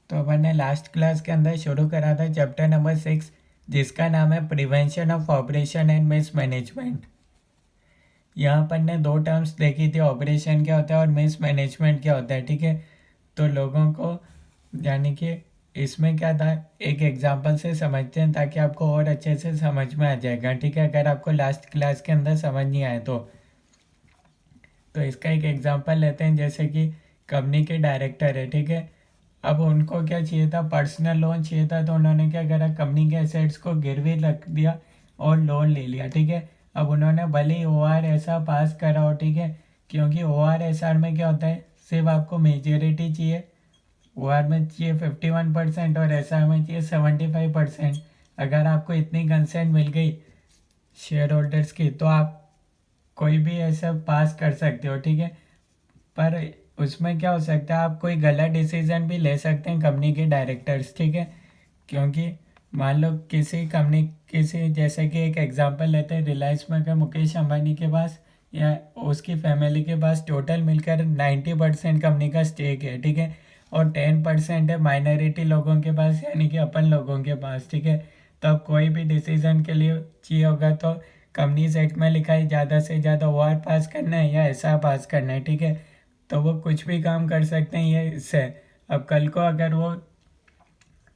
तो अपन ने last class के अंदर शुरू करा था चैप्टर नंबर 6, जिसका नाम है prevention of oppression and miss management. यहाँ अपन ने दो टर्म्स देखी थी, ऑपरेशन क्या होता है और मिस मैनेजमेंट क्या होता है। ठीक है, तो लोगों को यानी कि इसमें क्या था, एक एग्जांपल से समझते हैं ताकि आपको और अच्छे से समझ में आ जाएगा। ठीक है, अगर आपको लास्ट क्लास के अंदर समझ नहीं आए तो इसका एक एग्जांपल लेते हैं। जैसे कि कंपनी के डायरेक्टर है, ठीक है। अब उनको क्या चाहिए था, पर्सनल लोन चाहिए था, तो उन्होंने क्या करा, कंपनी के एसेट्स को गिरवी रख दिया और लोन ले लिया। ठीक है, अब उन्होंने भले ही ओ आर ऐसा पास करा हो, ठीक है, क्योंकि ओ आर एस आर में क्या होता है, सिर्फ आपको मेजोरिटी चाहिए। ओ आर में चाहिए 51% और एस आर में चाहिए 75%। अगर आपको इतनी कंसेंट मिल गई शेयर होल्डर्स की तो आप कोई भी ऐसा पास कर सकते हो। ठीक है, पर उसमें क्या हो सकता है, आप कोई गलत डिसीजन भी ले सकते हैं कंपनी के डायरेक्टर्स। ठीक है, क्योंकि मान लो किसी कंपनी, किसी जैसे कि एक एग्जांपल लेते हैं, रिलायंस में अगर मुकेश अंबानी के पास या उसकी फैमिली के पास टोटल मिलकर 90% कंपनी का स्टेक है। ठीक है, और 10% है माइनॉरिटी लोगों के पास, यानी कि अपन लोगों के पास। ठीक है, तो अब कोई भी डिसीजन के लिए चाहिए होगा तो कंपनीज एक्ट में लिखा है ज़्यादा से ज़्यादा ओ आर पास करना है या ऐसा पास करना है। ठीक है, तो वो कुछ भी काम कर सकते हैं ये इससे। अब कल को अगर वो,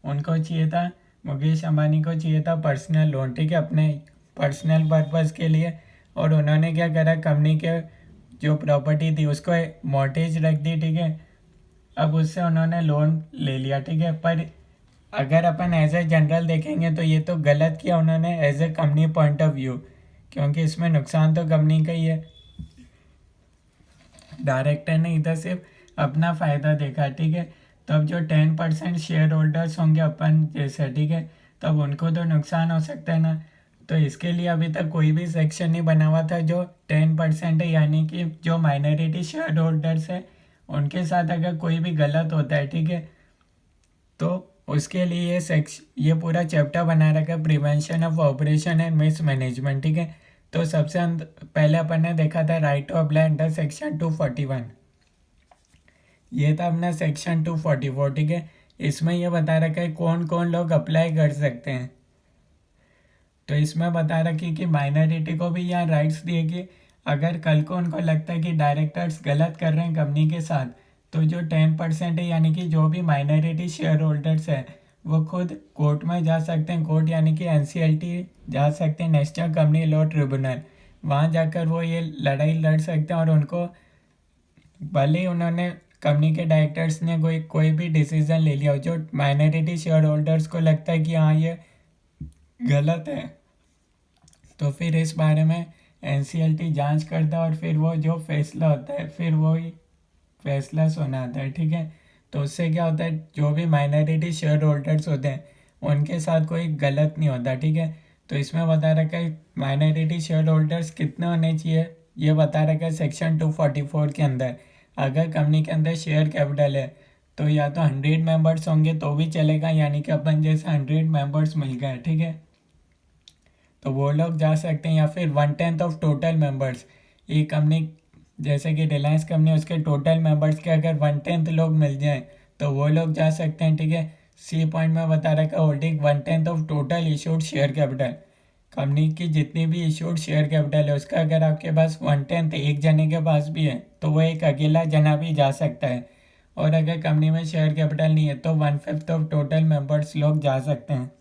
उनको चाहिए था, मुकेश अंबानी को चाहिए था पर्सनल लोन, ठीक है, अपने पर्सनल पर्पज़ के लिए, और उन्होंने क्या करा, कंपनी के जो प्रॉपर्टी थी उसको मॉर्टेज रख दी। ठीक है, अब उससे उन्होंने लोन ले लिया। ठीक है, पर अगर अपन एज ए जनरल देखेंगे तो ये तो गलत किया उन्होंने as a company point of view, क्योंकि इसमें नुकसान तो कंपनी का ही है। डायरेक्टर ने इधर सिर्फ अपना फ़ायदा देखा। ठीक है, तब जो 10% शेयर होल्डर्स होंगे अपन जैसे, ठीक है, तब उनको तो नुकसान हो सकता है ना। तो इसके लिए अभी तक कोई भी सेक्शन नहीं बना हुआ था जो 10% है, यानी कि जो माइनॉरिटी शेयर होल्डर्स है उनके साथ अगर कोई भी गलत होता है, ठीक है, तो उसके लिए ये पूरा चैप्टर बना रखा है, prevention of oppression and mismanagement. ठीक है, तो सबसे पहले अपन ने देखा था right to apply under section 241। ये था अपना सेक्शन 244। ठीक है, इसमें ये बता रखा है कौन कौन लोग अप्लाई कर सकते हैं। तो इसमें बता रखी कि माइनॉरिटी को भी यहाँ राइट्स दिए कि अगर कल को उनको लगता है कि डायरेक्टर्स गलत कर रहे हैं कंपनी के साथ, तो जो 10% है, यानी कि जो भी माइनॉरिटी शेयर होल्डर्स है, वो खुद कोर्ट में जा सकते हैं। कोर्ट यानी कि एनसीएलटी जा सकते हैं, नेशनल कंपनी लॉ ट्रिब्यूनल। वहाँ जाकर वो ये लड़ाई लड़ सकते हैं, और उनको भले ही उन्होंने, कंपनी के डायरेक्टर्स ने कोई कोई भी डिसीजन ले लिया हो, जो माइनॉरिटी शेयर होल्डर्स को लगता है कि हाँ ये गलत है, तो फिर इस बारे में एनसीएलटी जांच करता है और फिर वो जो फैसला होता है फिर वो ही फैसला सुनाता है। ठीक है, तो उससे क्या होता है, जो भी माइनॉरिटी शेयर होल्डर्स होते हैं उनके साथ कोई गलत नहीं होता। ठीक है, तो इसमें बता रखा है माइनॉरिटी शेयर होल्डर्स कितने होने चाहिए, ये बता रखा है सेक्शन 244 के अंदर। अगर कंपनी के अंदर शेयर कैपिटल है तो या तो 100 मेंबर्स होंगे तो भी चलेगा, यानी कि अपन जैसे 100 मेंबर्स मिल गए। ठीक है, तो वो लोग जा सकते हैं, या फिर 1/10 ऑफ टोटल मेंबर्स। ये कंपनी जैसे कि रिलायंस कंपनी, उसके टोटल मेंबर्स के अगर 1/10 लोग मिल जाएं तो वो लोग जा सकते हैं। ठीक है, सी पॉइंट में बता रखा holding 1/10 of total issued share capital. Company की जितनी भी इशूड शेयर कैपिटल है उसका अगर आपके पास 1/10 एक जने के पास भी है तो वो एक अकेला जना भी जा सकता है। और अगर कंपनी में शेयर कैपिटल नहीं है तो 1/5 ऑफ टोटल मेंबर्स लोग जा सकते हैं।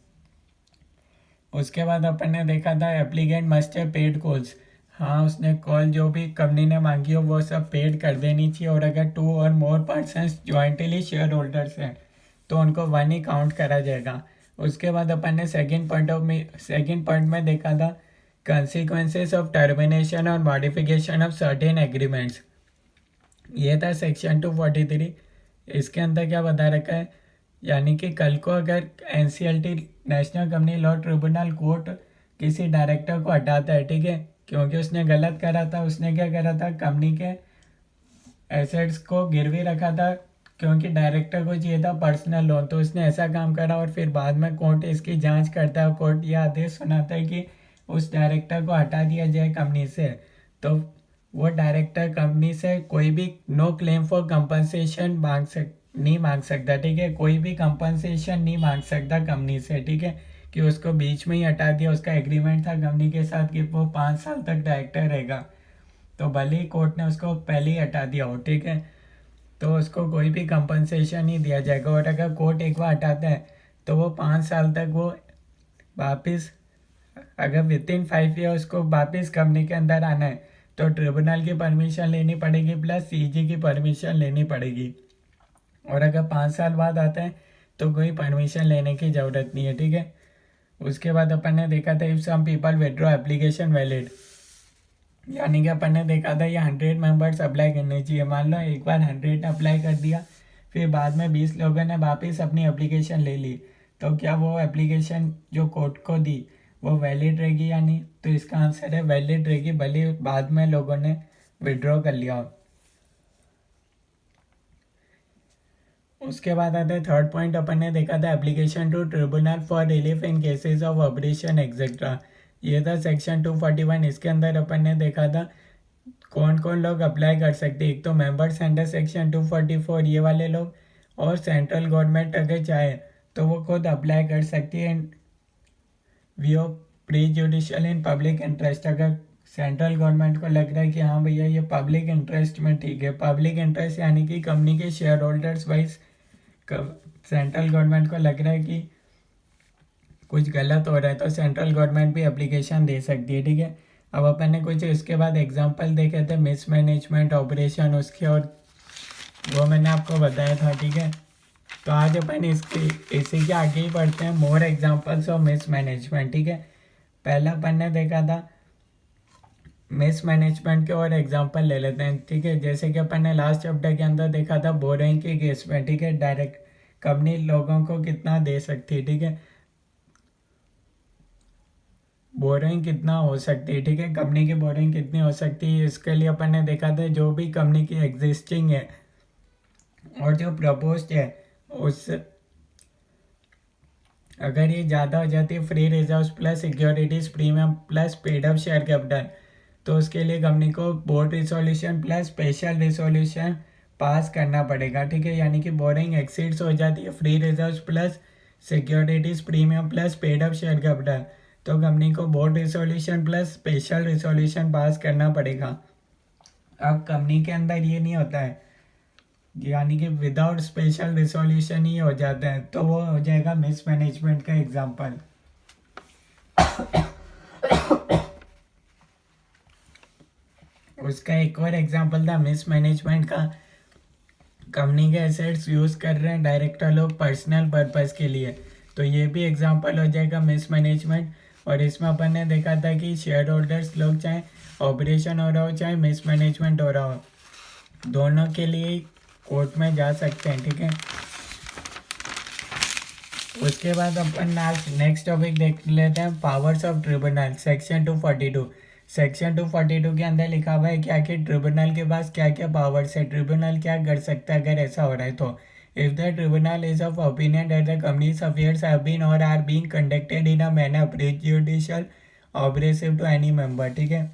उसके बाद अपन ने देखा था एप्लीकेंट मस्ट है पेड कॉल्स। हाँ, उसने कॉल जो भी कंपनी ने मांगी हो वो सब पेड कर देनी चाहिए, और अगर 2 और मोर पर्सन्स ज्वाइंटली शेयर होल्डर्स हैं तो उनको 1 ही काउंट करा जाएगा। उसके बाद अपन ने सेकेंड पॉइंट में देखा था कंसिक्वेंसेस ऑफ टर्मिनेशन और मॉडिफिकेशन ऑफ सर्टेन एग्रीमेंट्स। ये था सेक्शन 243। इसके अंदर क्या बता रखा है, यानी कि कल को अगर NCLT national company law tribunal court किसी डायरेक्टर को हटाता है, ठीक है, क्योंकि उसने गलत करा था, उसने क्या करा था, कंपनी के एसेट्स को गिरवी रखा था क्योंकि डायरेक्टर को चाहिए था पर्सनल लोन, तो उसने ऐसा काम करा और फिर बाद में कोर्ट इसकी जांच करता है, कोर्ट यह आदेश सुनाता है कि उस डायरेक्टर को हटा दिया जाए कंपनी से। तो वो डायरेक्टर कंपनी से कोई भी नो क्लेम फॉर कंपनसेशन नहीं मांग सकता, ठीक है। कोई भी कंपनसेशन नहीं मांग सकता कंपनी से, ठीक है, कि उसको बीच में ही हटा दिया। उसका एग्रीमेंट था कंपनी के साथ कि वो 5 साल तक डायरेक्टर रहेगा, तो भले ही कोर्ट ने उसको पहले ही हटा दिया हो, ठीक है, तो उसको कोई भी कंपनसेशन नहीं दिया जाएगा। और अगर कोर्ट एक बार हटाता है तो वो 5 साल तक वो वापस, अगर विद इन 5 ईयर उसको वापस कंपनी के अंदर आना है तो ट्रिब्यूनल की परमिशन लेनी पड़ेगी प्लस सीजी की परमिशन लेनी पड़ेगी। और अगर 5 साल बाद आता है तो कोई परमिशन लेने की ज़रूरत नहीं है, ठीक है। उसके बाद अपन ने देखा था if some people withdraw application valid, यानी कि अपन ने देखा था ये 100 मेंबर्स अप्लाई करने चाहिए। मान लो एक बार 100 अप्लाई कर दिया, फिर बाद में 20 लोगों ने वापस अपनी एप्लीकेशन ले ली, तो क्या वो एप्लीकेशन जो कोर्ट को दी वो वैलिड रहेगी या नहीं? तो इसका आंसर है वैलिड रहेगी, भले बाद में लोगों ने विड्रॉ कर लिया हो। उसके बाद आता है थर्ड पॉइंट, अपन ने देखा था application to tribunal for relief in cases of oppression etcetera. ये था सेक्शन 241। इसके अंदर अपन ने देखा था कौन कौन लोग अप्लाई कर सकते हैं। एक तो मेंबर्स अंडर सेक्शन 244 ये वाले लोग, और सेंट्रल गवर्नमेंट अगर चाहे तो वो खुद अप्लाई कर सकती है view pre judicial in public interest. अगर सेंट्रल गवर्नमेंट को लग रहा है कि हाँ भैया ये पब्लिक इंटरेस्ट में ठीक है, पब्लिक इंटरेस्ट यानी कि कंपनी के share holders wise central government को लग रहा है कि कुछ गलत हो रहा है, तो सेंट्रल गवर्नमेंट भी एप्लीकेशन दे सकती है, ठीक है। अब अपन ने कुछ इसके बाद एग्जांपल देखे थे मिसमैनेजमेंट ऑपरेशन उसके, और वो मैंने आपको बताया था, ठीक है। तो आज अपन इसी के आगे ही पढ़ते हैं मोर एग्जांपल्स ऑफ मिसमैनेजमेंट, ठीक है। पहला अपन ने देखा था मिसमैनेजमेंट के और एग्जांपल ले लेते हैं, ठीक है। जैसे कि अपन ने लास्ट चैप्टर के अंदर देखा था बोरिंग के केस में, ठीक है, डायरेक्ट कंपनी लोगों को कितना दे सकती है, ठीक है, बोरिंग कितना हो सकती है, ठीक है, कंपनी की बोरिंग कितनी हो सकती है। इसके लिए अपन ने देखा था जो भी कंपनी की एग्जिस्टिंग है और जो प्रपोज्ड है उस अगर ये ज़्यादा हो जाती है free reserves plus securities premium plus paid up share capital, तो उसके लिए कंपनी को board resolution plus special resolution pass करना पड़ेगा, ठीक है। यानी कि बोरिंग एक्सीड्स हो जाती है free reserves plus securities premium plus paid up share capital, तो कंपनी को board resolution plus special resolution pass करना पड़ेगा। अब कंपनी के अंदर ये नहीं होता है, यानी कि विदाउट स्पेशल रिसोल्यूशन ही हो जाता है, तो वो हो जाएगा मिसमैनेजमेंट का एग्जांपल। उसका एक और एग्जांपल था मिसमैनेजमेंट का, कंपनी के एसेट्स यूज़ कर रहे हैं डायरेक्टर लोग पर्सनल पर्पस के लिए, तो ये भी एग्जांपल हो जाएगा मिसमैनेजमेंट। और इसमें अपन ने देखा था कि शेयर होल्डर्स लोग चाहे ऑपरेशन हो रहा हो चाहे मिसमैनेजमेंट हो रहा हो, दोनों के लिए कोर्ट में जा सकते हैं, ठीक है। उसके बाद अपन नेक्स्ट टॉपिक देख लेते हैं powers of tribunal section 242। Section 242 के अंदर लिखा हुआ है क्या कि ट्रिब्यूनल के पास क्या क्या पावर्स है, ट्रिब्यूनल क्या कर सकता है अगर ऐसा हो रहा है तो। If the tribunal is of opinion that the company's affairs have been or are being conducted in a manner prejudicial oppressive to any member, ठीक है,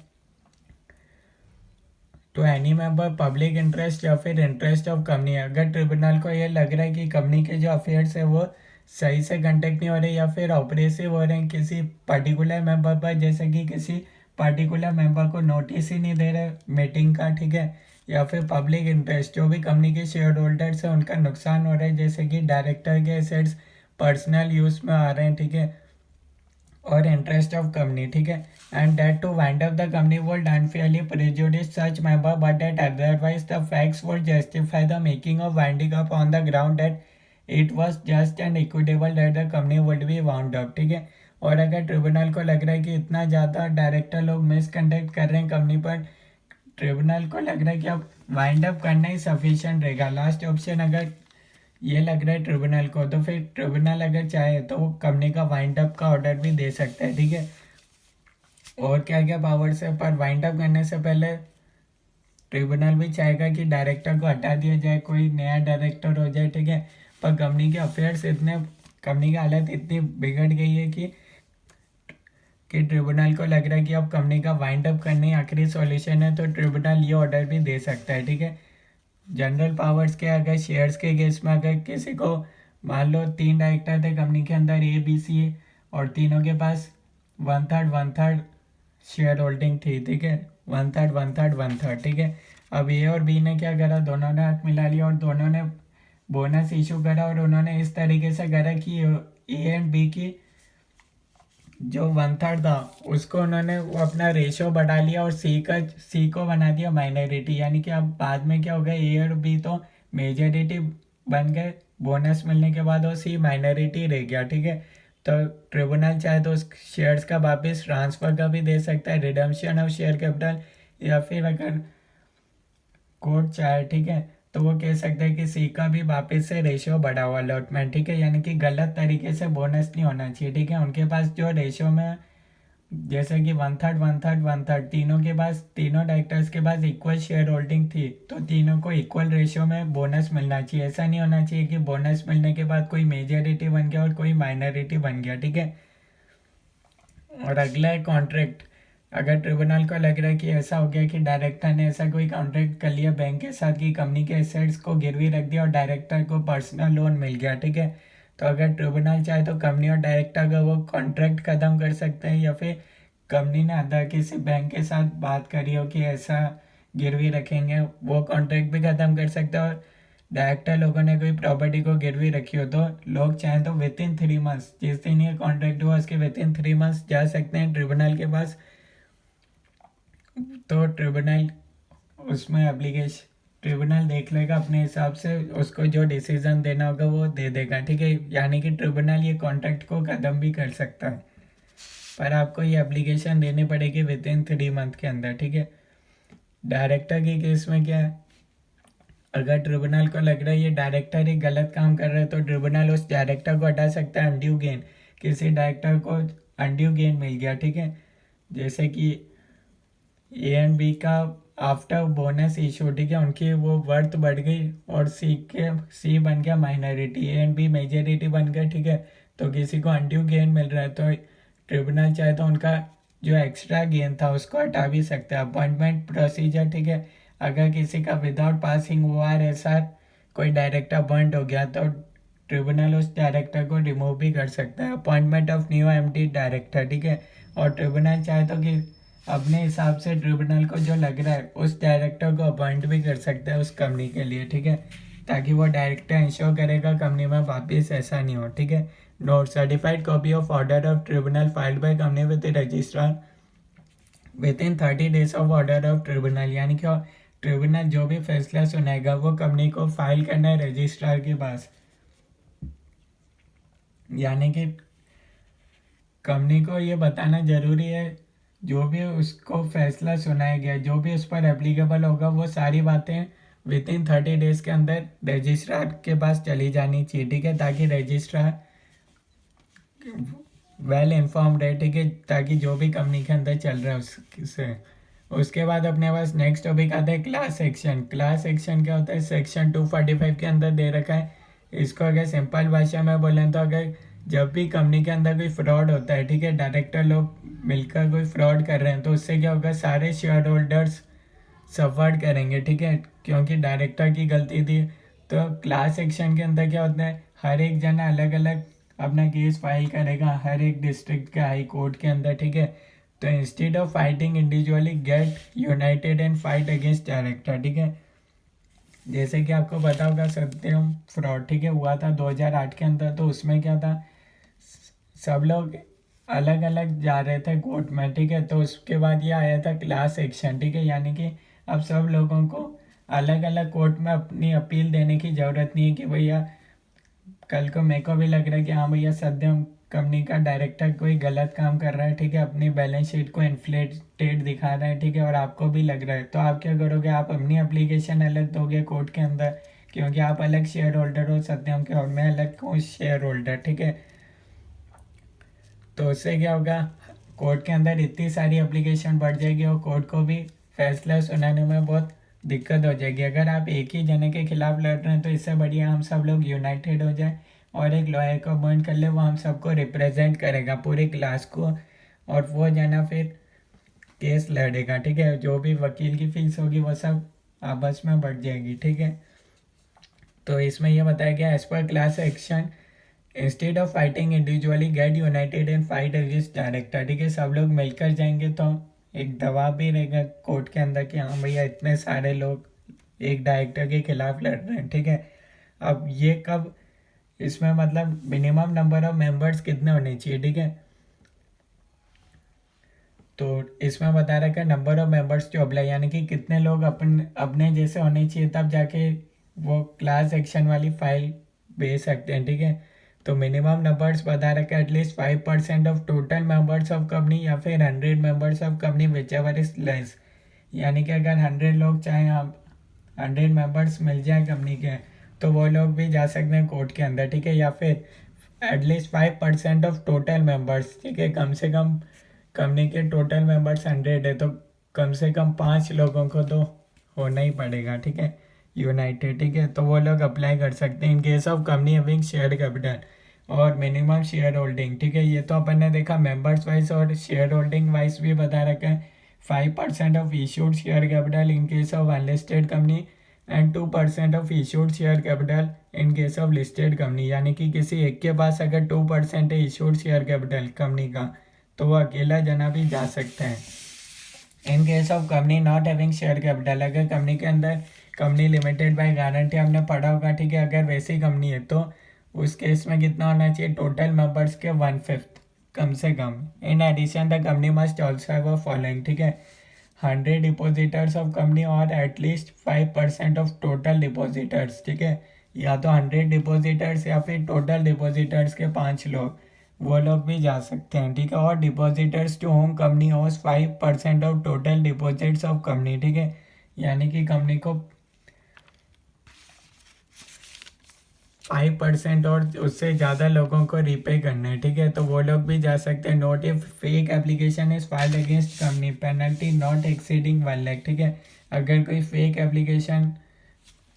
तो एनी मेंबर पब्लिक इंटरेस्ट या फिर इंटरेस्ट ऑफ कंपनी। अगर tribunal को ये लग रहा है कि कंपनी के जो अफेयर्स है वो सही से कंडक्ट नहीं हो रहे या फिर ऑपरेसिव हो रहे हैं किसी पर्टिकुलर मेंबर पर, जैसे कि किसी पर्टिकुलर मेंबर को नोटिस ही नहीं दे रहे मीटिंग का, ठीक है, या फिर पब्लिक इंटरेस्ट जो भी कंपनी के शेयर होल्डर्स है उनका नुकसान हो रहा है, जैसे कि डायरेक्टर के एसेट्स पर्सनल यूज में आ रहे हैं, ठीक है, और इंटरेस्ट ऑफ कंपनी, ठीक है, and that to wind up the company would unfairly prejudice such member but that otherwise the facts would justify the making of winding up on the ground that it was just and equitable that the company would be wound up, ठीक है। और अगर tribunal को लग रहा है कि इतना ज़्यादा डायरेक्टर लोग मिसकंडक्ट कर रहे हैं कंपनी पर, ट्रिब्यूनल को लग रहा है कि अब वाइंड अप करना ही सफिशिएंट रहेगा, लास्ट ऑप्शन अगर ये लग रहा है ट्रिब्यूनल को, तो फिर ट्रिब्यूनल अगर चाहे तो वो कंपनी का वाइंड अप का ऑर्डर भी दे सकता है, ठीक है। और क्या क्या पावर्स है, पर वाइंड अप करने से पहले ट्रिब्यूनल भी चाहेगा कि डायरेक्टर को हटा दिया जाए, कोई नया डायरेक्टर हो जाए, ठीक है। पर कंपनी के अफेयर्स इतने, कंपनी की हालत इतनी बिगड़ गई है कि कि ट्रिब्यूनल को लग रहा है कि अब कंपनी का वाइंड अप करने ही आखिरी सॉल्यूशन है, तो ट्रिब्यूनल ये ऑर्डर भी दे सकता है, ठीक है। जनरल पावर्स के अगर शेयर्स के केस में अगर किसी को मान लो 3 डायरेक्टर थे कंपनी के अंदर A B C और तीनों के पास 1/3 शेयर होल्डिंग थी, ठीक है, 1/3 ठीक है। अब A और B ने क्या करा, दोनों ने हाथ मिला लिया और दोनों ने बोनस इशू करा और उन्होंने इस तरीके से करा कि A एंड B की जो 1/3 था उसको उन्होंने वो अपना रेशो बढ़ा लिया और सी को बना दिया माइनॉरिटी, यानी कि अब बाद में क्या हो गया, ए और बी तो मेजॉरिटी बन गए बोनस मिलने के बाद, और सी माइनॉरिटी रह गया, ठीक है। तो ट्रिब्यूनल चाहे तो उस शेयर्स का वापस ट्रांसफर का भी दे सकता है, रिडम्पशन ऑफ शेयर कैपिटल, या फिर अगर कोर्ट चाहे, ठीक है, तो वो कह सकते हैं कि सी का भी वापस से रेशियो बढ़ा हुआ अलॉटमेंट, ठीक है, यानी कि गलत तरीके से बोनस नहीं होना चाहिए, ठीक है। उनके पास जो रेशियो में जैसे कि 1/3 तीनों के पास, तीनों डायरेक्टर्स के पास इक्वल शेयर होल्डिंग थी, तो तीनों को इक्वल रेशियो में बोनस मिलना चाहिए। ऐसा नहीं होना चाहिए कि बोनस मिलने के बाद कोई मेजॉरिटी बन गया और कोई माइनॉरिटी बन गया, ठीक है। और अगला है कॉन्ट्रैक्ट। अगर ट्रिब्यूनल को लग रहा है कि ऐसा हो गया कि डायरेक्टर ने ऐसा कोई कॉन्ट्रैक्ट कर लिया बैंक के साथ कि कंपनी के एसेट्स को गिरवी रख दिया और डायरेक्टर को पर्सनल लोन मिल गया, ठीक है, तो अगर ट्रिब्यूनल चाहे तो कंपनी और डायरेक्टर का वो कॉन्ट्रैक्ट खत्म कर सकते हैं, या फिर कंपनी ने अदर किसी बैंक के साथ बात करी हो कि ऐसा गिरवी रखेंगे, वो कॉन्ट्रैक्ट भी खत्म कर सकते हैं। और डायरेक्टर लोगों ने कोई प्रॉपर्टी को गिरवी रखी हो तो लोग चाहें तो विद इन 3 मंथ्स, जिस दिन ये कॉन्ट्रैक्ट हुआ उसके विद इन 3 मंथ्स जा सकते हैं ट्रिब्यूनल के पास। तो ट्रिब्यूनल उसमें एप्लीकेशन ट्रिब्यूनल देख लेगा अपने हिसाब से, उसको जो डिसीजन देना होगा वो दे देगा, ठीक है, यानी कि ट्रिब्यूनल ये कॉन्ट्रैक्ट को ख़त्म भी कर सकता है, पर आपको ये एप्लीकेशन देनी पड़ेगी विद इन 3 मंथ के अंदर, ठीक है। डायरेक्टर के केस में क्या है, अगर ट्रिब्यूनल को लग रहा है ये डायरेक्टर ही गलत काम कर रहा है, तो ट्रिब्यूनल उस डायरेक्टर को हटा सकता है अनड्यू गेन, किसी डायरेक्टर को अनड्यू गेन मिल गया, ठीक है, जैसे कि ए एंड बी का आफ्टर बोनस इशू, ठीक है, उनकी वो वर्थ बढ़ गई और सी बन गया minority, A and B majority बन गया, ठीक है, तो किसी को अनड्यू गेन मिल रहा है, तो ट्रिब्यूनल चाहे तो उनका जो एक्स्ट्रा गेन था उसको हटा भी सकता है। अपॉइंटमेंट प्रोसीजर, ठीक है, अगर किसी का विदाउट पासिंग OR/SR कोई डायरेक्टर अपॉइंट हो गया तो ट्रिब्यूनल उस डायरेक्टर को रिमूव भी कर सकता है। Appointment of new MD director, ठीक है, और ट्रिब्यूनल चाहे तो कि अपने हिसाब से ट्रिब्यूनल को जो लग रहा है उस डायरेक्टर को अपॉइंट भी कर सकता है उस कंपनी के लिए, ठीक है, ताकि वो डायरेक्टर इंश्योर करेगा कंपनी में वापस ऐसा नहीं हो, ठीक है। Note, certified copy of order of tribunal filed by company with registrar with in 30 days of order of tribunal, यानी कि ट्रिब्यूनल जो भी फैसला सुनाएगा वो कंपनी को फाइल करना है रजिस्ट्रार के पास, यानी कि कंपनी को ये बताना जरूरी है जो भी उसको फैसला सुनाया गया, जो भी उस पर एप्लीकेबल होगा, वो सारी बातें विद इन 30 days के अंदर रजिस्ट्रार के पास चली जानी चाहिए, ठीक है, ताकि रजिस्ट्रार वेल इन्फॉर्म्ड रहे, ठीक है, ताकि जो भी कंपनी के अंदर चल रहा है उससे। उसके बाद अपने पास नेक्स्ट टॉपिक आता है क्लास एक्शन। क्लास एक्शन क्या होता है, सेक्शन 245 के अंदर दे रखा है। इसको अगर सिंपल भाषा में बोलें तो अगर जब भी कंपनी के अंदर कोई फ्रॉड होता है, ठीक है, डायरेक्टर लोग मिलकर कोई फ्रॉड कर रहे हैं, तो उससे क्या होगा, सारे शेयर होल्डर्स सफर करेंगे, ठीक है, क्योंकि डायरेक्टर की गलती थी। तो क्लास एक्शन के अंदर क्या होता है, हर एक जना अलग अलग अपना केस फाइल करेगा हर एक डिस्ट्रिक्ट के हाई कोर्ट के अंदर, ठीक है। तो instead of fighting individually get united and fight against director, ठीक है। जैसे कि आपको पता होगा सत्यम फ्रॉड, ठीक है, हुआ था 2008 के अंदर। तो उसमें क्या था, सब लोग अलग अलग जा रहे थे कोर्ट में, ठीक है, तो उसके बाद ये आया था क्लास एक्शन, ठीक है, यानी कि अब सब लोगों को अलग अलग कोर्ट में अपनी अपील देने की ज़रूरत नहीं है कि भैया कल को मेरे को भी लग रहा है कि हाँ भैया सत्यम कंपनी का डायरेक्टर कोई गलत काम कर रहा है, ठीक है, अपनी बैलेंस शीट को इन्फ्लेटेड दिखा रहा है, ठीक है, और आपको भी लग रहा है, तो आप क्या करोगे, आप अपनी एप्लीकेशन अलग दोगे कोर्ट के अंदर, क्योंकि आप अलग शेयर होल्डर हो सत्यम के और मैं अलग हूँ शेयर होल्डर, ठीक है। तो उससे क्या होगा, कोर्ट के अंदर इतनी सारी एप्लीकेशन बढ़ जाएगी और कोर्ट को भी फैसला सुनाने में बहुत दिक्कत हो जाएगी। अगर आप एक ही जने के खिलाफ लड़ रहे हैं तो इससे बढ़िया हम सब लोग यूनाइटेड हो जाए और एक लॉयर को अपॉइंट कर ले, वो हम सबको रिप्रेजेंट करेगा पूरे क्लास को, और वो जो है ना फिर केस लड़ेगा, ठीक है। जो भी वकील की फीस होगी वो सब आपस में बढ़ जाएगी, ठीक है। तो इसमें ये बताया गया as per class action instead of fighting individually get united and fight against director, ठीक है। सब लोग मिलकर जाएंगे तो एक दबाव भी रहेगा कोर्ट के अंदर कि हाँ भैया इतने सारे लोग एक डायरेक्टर के खिलाफ लड़ रहे हैं, ठीक है। अब ये कब, इसमें मतलब मिनिमम नंबर ऑफ मेंबर्स कितने होने चाहिए, ठीक है। तो इसमें बता रखा है नंबर ऑफ मेंबर्स जो अप्लाई, यानी कि कितने लोग अपने जैसे होने चाहिए तब जाके वो क्लास एक्शन वाली फाइल भेज सकते हैं, ठीक है। तो मिनिमम नंबर्स बता रखा है at least 5% of total members of company या फिर 100 members of company which ever is less, यानी कि अगर 100 लोग चाहें आप 100 मेंबर्स मिल जाए कंपनी के तो वो लोग भी जा सकते हैं कोर्ट के अंदर, ठीक है। या फिर एटलीस्ट 5% ऑफ टोटल मेंबर्स, ठीक है। कम से कम कंपनी के टोटल मेंबर्स 100 है तो कम से कम 5 लोगों को तो होना ही पड़ेगा, ठीक है, यूनाइटेड, ठीक है। तो वो लोग अप्लाई कर सकते हैं in case of company having share capital और मिनिमम शेयर होल्डिंग, ठीक है। ये तो अपन ने देखा मेंबर्स वाइज और शेयर होल्डिंग वाइज भी बता रखा है। 5% of issued share capital in case of unlisted company and 2% of issued share capital in case of listed company, यानी कि किसी एक के पास अगर 2% है इशूड शेयर कैपिटल कंपनी का तो वो अकेला जना भी जा सकता है। In case of company not having share capital, अगर कंपनी के अंदर कंपनी लिमिटेड बाय गारंटी हमने पढ़ा होगा, ठीक है। अगर वैसी कंपनी है तो उस केस में कितना होना चाहिए, टोटल मेंबर्स के 1/5 कम से कम। In addition the company must also have following, ठीक है, 100 डिपोजिटर्स ऑफ कंपनी और एटलीस्ट 5% ऑफ टोटल डिपोजिटर्स, ठीक है। या तो 100 डिपोजिटर्स या फिर टोटल डिपोजिटर्स के 5 लोग, वो लोग भी जा सकते हैं, ठीक है। और डिपॉजिटर्स टू होम कंपनी होस 5% of total deposits of company, ठीक है, यानी कि कंपनी को 5% और उससे ज़्यादा लोगों को रिपे करना है, ठीक है। तो वो लोग भी जा सकते हैं। Note if fake application is filed against company penalty not exceeding 1 lakh, ठीक है। अगर कोई फेक एप्लीकेशन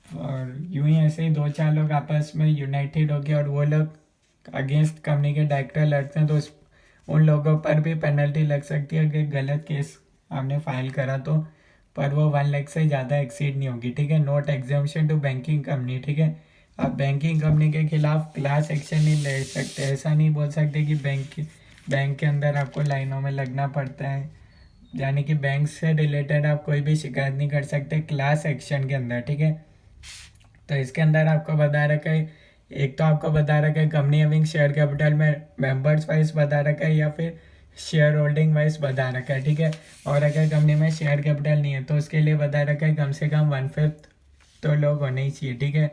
और यूं ही ऐसे ही 2-4 लोग आपस में यूनाइटेड हो गए और वो लोग अगेंस्ट कंपनी के डायरेक्टर लड़ते हैं तो उन लोगों पर भी पेनल्टी लग सकती है अगर गलत केस आपने फाइल करा तो, पर वो 1 लाख से ज़्यादा एक्सीड नहीं होगी, ठीक है। Note exemption to banking company, ठीक है। आप बैंकिंग कंपनी के खिलाफ क्लास एक्शन नहीं ले सकते, ऐसा नहीं बोल सकते कि बैंक के अंदर आपको लाइनों में लगना पड़ता है, यानी कि बैंक से रिलेटेड आप कोई भी शिकायत नहीं कर सकते क्लास एक्शन के अंदर, ठीक है। तो इसके अंदर आपको बता रखा है, एक तो आपको बता रखा है कंपनी हैविंग शेयर कैपिटल में मेंबर्स वाइज बता रखा है या फिर शेयर होल्डिंग वाइज बता रखा है, ठीक है। और अगर कंपनी में शेयर कैपिटल नहीं है तो उसके लिए बता रखा है कम से कम 1/5 तो लोग होने ही चाहिए, ठीक है।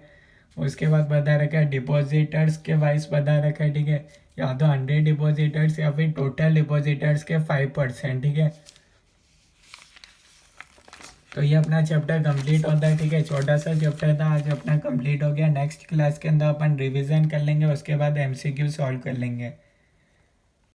उसके बाद बता रखा है डिपॉजिटर्स के वाइज बता रखा है, ठीक है, या तो 100 डिपॉजिटर्स या फिर टोटल डिपॉजिटर्स के 5%, ठीक है। तो ये अपना चैप्टर कंप्लीट होता है, ठीक है। छोटा सा चैप्टर था, आज अपना कंप्लीट हो गया। नेक्स्ट क्लास के अंदर अपन रिवीजन कर लेंगे, उसके बाद एमसीक्यू सॉल्व कर लेंगे।